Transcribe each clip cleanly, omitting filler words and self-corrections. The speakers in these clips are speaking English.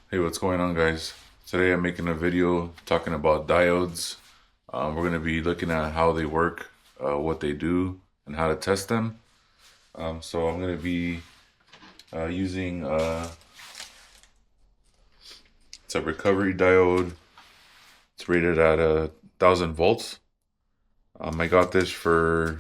Hey, what's going on, guys? Today I'm making a video talking about diodes. We're going to be looking at how they work, what they do, and how to test them. So I'm going to be using it's a recovery diode. It's rated at 1,000 volts. I got this for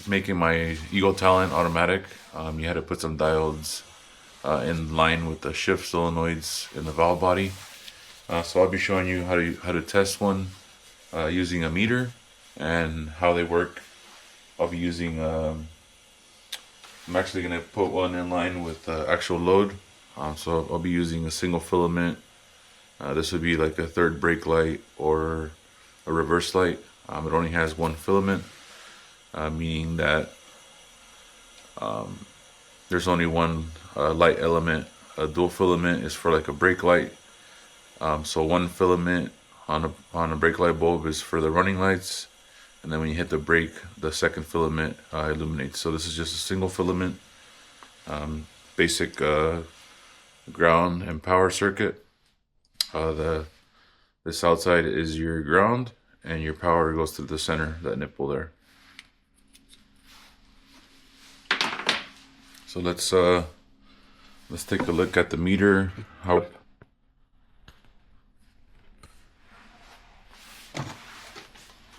making my Eagle Talent automatic. You had to put some diodes in line with the shift solenoids in the valve body. So I'll be showing you how to test one using a meter and how they work. I'll be using. I'm actually gonna put one in line with actual load. So I'll be using a single filament. This would be like a third brake light or a reverse light. It only has one filament, meaning that there's only one light element. A dual filament is for like a brake light. So one filament on a brake light bulb is for the running lights, and then when you hit the brake, the second filament illuminates. So this is just a single filament, basic ground and power circuit. This outside is your ground, and your power goes to the center, that nipple there. So let's take a look at the meter.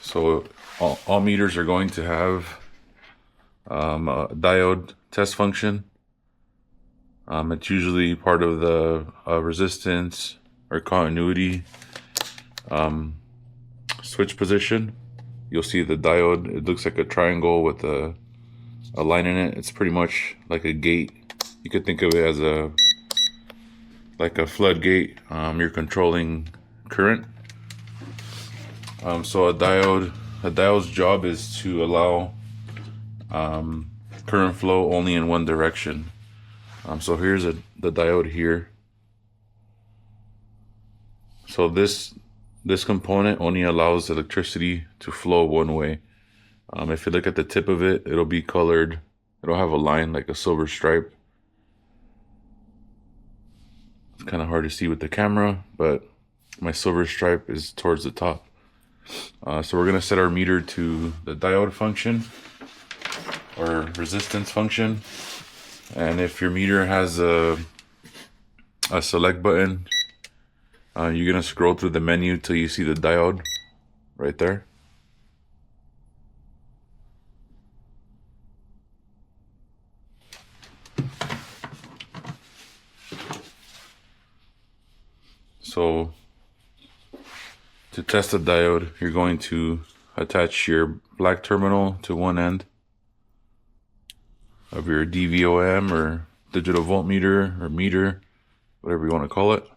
So all meters are going to have a diode test function. It's usually part of the resistance or continuity switch position. You'll see the diode. It looks like a triangle with a line in it. It's pretty much like a gate. You could think of it as like a floodgate. You're controlling current. So a diode's job is to allow current flow only in one direction. So here's the diode here. So this component only allows electricity to flow one way. If you look at the tip of it, it'll be colored. It'll have a line like a silver stripe. It's kind of hard to see with the camera, but my silver stripe is towards the top. So we're going to set our meter to the diode function or resistance function. And if your meter has a select button, you're going to scroll through the menu till you see the diode right there. So to test the diode, you're going to attach your black terminal to one end of your DVOM or digital voltmeter or meter, whatever you want to call it.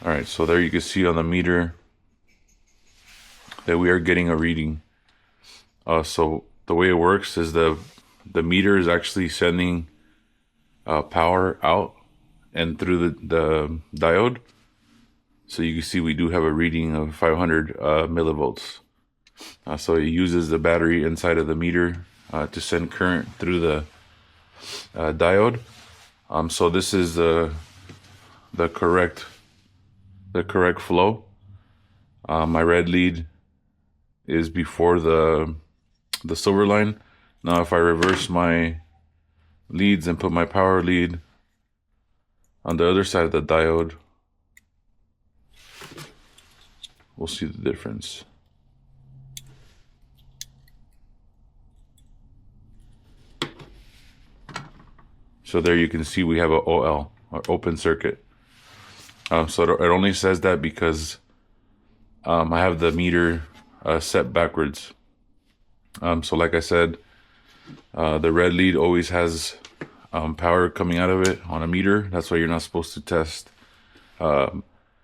All right, so there you can see on the meter that we are getting a reading. So the way it works is the meter is actually sending power out and through the diode. So you can see we do have a reading of 500 millivolts. So it uses the battery inside of the meter to send current through the diode. So this is the correct flow. My red lead is before the silver line. Now if I reverse my leads and put my power lead on the other side of the diode, we'll see the difference. So there you can see we have a OL, or open circuit. So it only says that because I have the meter set backwards. So like I said, the red lead always has power coming out of it on a meter. That's why you're not supposed to test SRS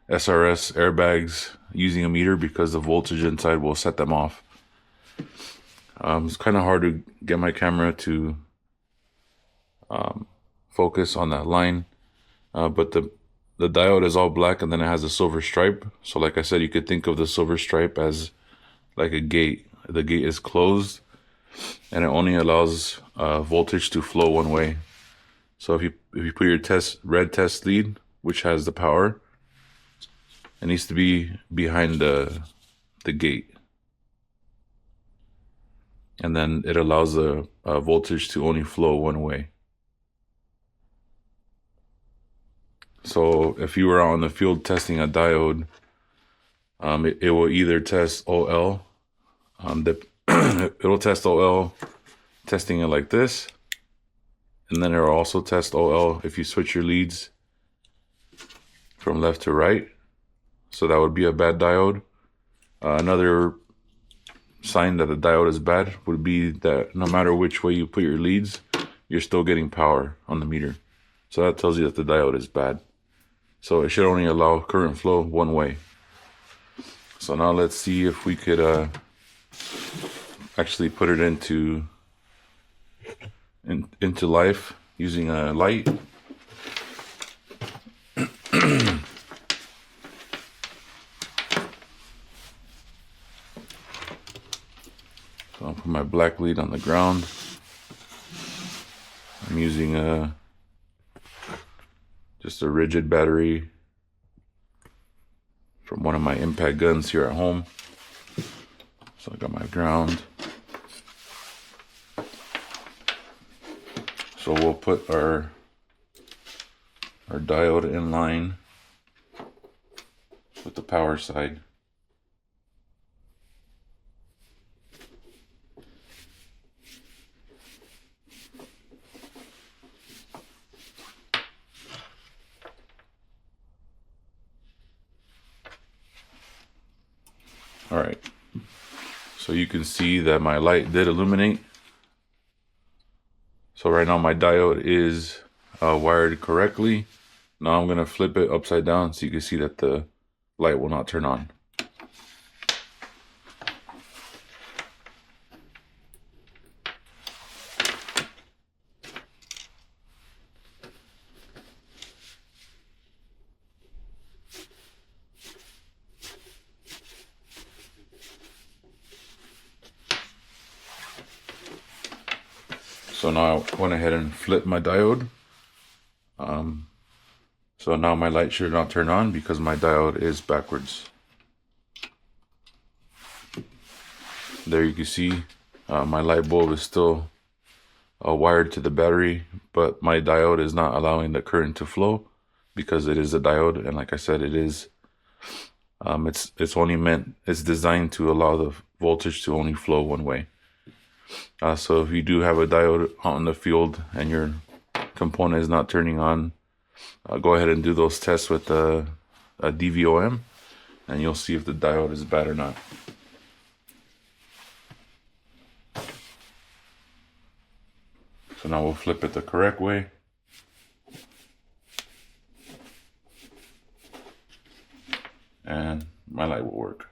airbags using a meter, because the voltage inside will set them off. It's kind of hard to get my camera to focus on that line. But the diode is all black and then it has a silver stripe. So like I said, you could think of the silver stripe as like a gate. The gate is closed and it only allows voltage to flow one way. So if you put your red test lead, which has the power, it needs to be behind the gate. And then it allows the voltage to only flow one way. So if you were out in the field testing a diode, it will either test OL, it'll test OL testing it like this, and then it'll also test OL if you switch your leads from left to right. So that would be a bad diode. Another sign that the diode is bad would be that no matter which way you put your leads, you're still getting power on the meter. So that tells you that the diode is bad. So it should only allow current flow one way. So now let's see if we could actually put it into life using a light. So I'll put my black lead on the ground. I'm using just a rigid battery from one of my impact guns here at home. So I got my ground. So we'll put our diode in line with the power side. All right, so you can see that my light did illuminate. So right now my diode is wired correctly. Now I'm gonna flip it upside down so you can see that the light will not turn on. So now I went ahead and flipped my diode. So now my light should not turn on because my diode is backwards. There you can see my light bulb is still wired to the battery, but my diode is not allowing the current to flow because it is a diode, and like I said, it is. It's designed to allow the voltage to only flow one way. So if you do have a diode out in the field and your component is not turning on, go ahead and do those tests with a DVOM, and you'll see if the diode is bad or not. So now we'll flip it the correct way. And my light will work.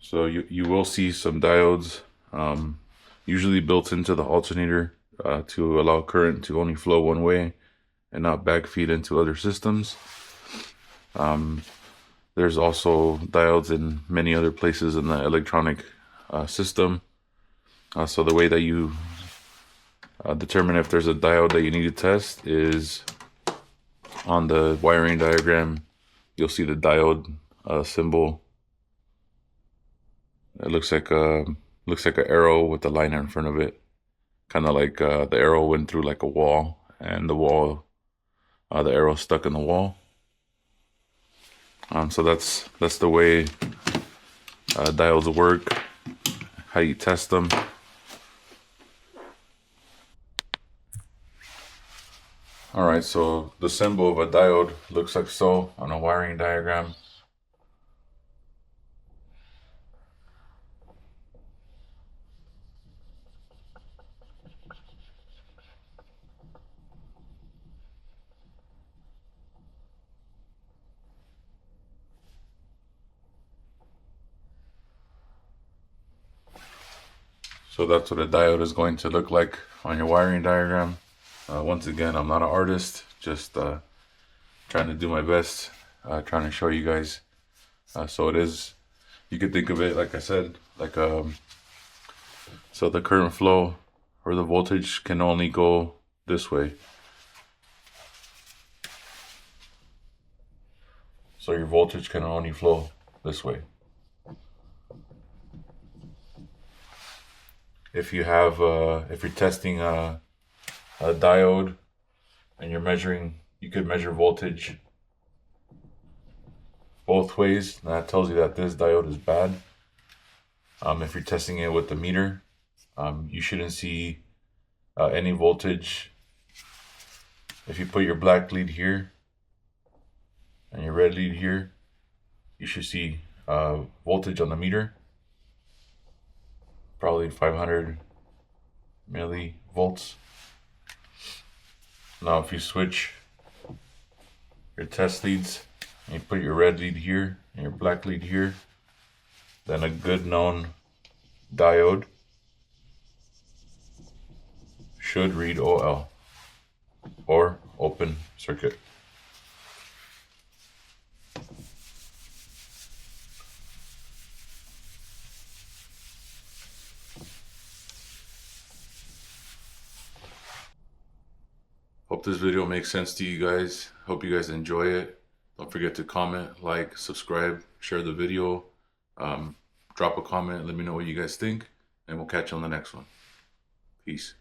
So you will see some diodes usually built into the alternator to allow current to only flow one way and not backfeed into other systems. There's also diodes in many other places in the electronic system. So the way that you determine if there's a diode that you need to test is on the wiring diagram. You'll see the diode symbol. It looks like an arrow with a line in front of it, kind of like the arrow went through like a wall, and the arrow stuck in the wall. So that's the way diodes work, how you test them. All right, so the symbol of a diode looks like so on a wiring diagram. So that's what a diode is going to look like on your wiring diagram. Once again, I'm not an artist, just trying to do my best, trying to show you guys. So it is, you could think of it, like I said, like so the current flow or the voltage can only go this way. So your voltage can only flow this way. If you have, if you're testing a diode and you're measuring, you could measure voltage both ways. And that tells you that this diode is bad. If you're testing it with the meter, you shouldn't see any voltage. If you put your black lead here and your red lead here, you should see voltage on the meter, probably 500 millivolts. Now if you switch your test leads and you put your red lead here and your black lead here, then a good known diode should read OL, or open circuit. Hope this video makes sense to you guys. Hope you guys enjoy it. Don't forget to comment, like, subscribe, share the video. Drop a comment, let me know what you guys think, and we'll catch you on the next one. Peace.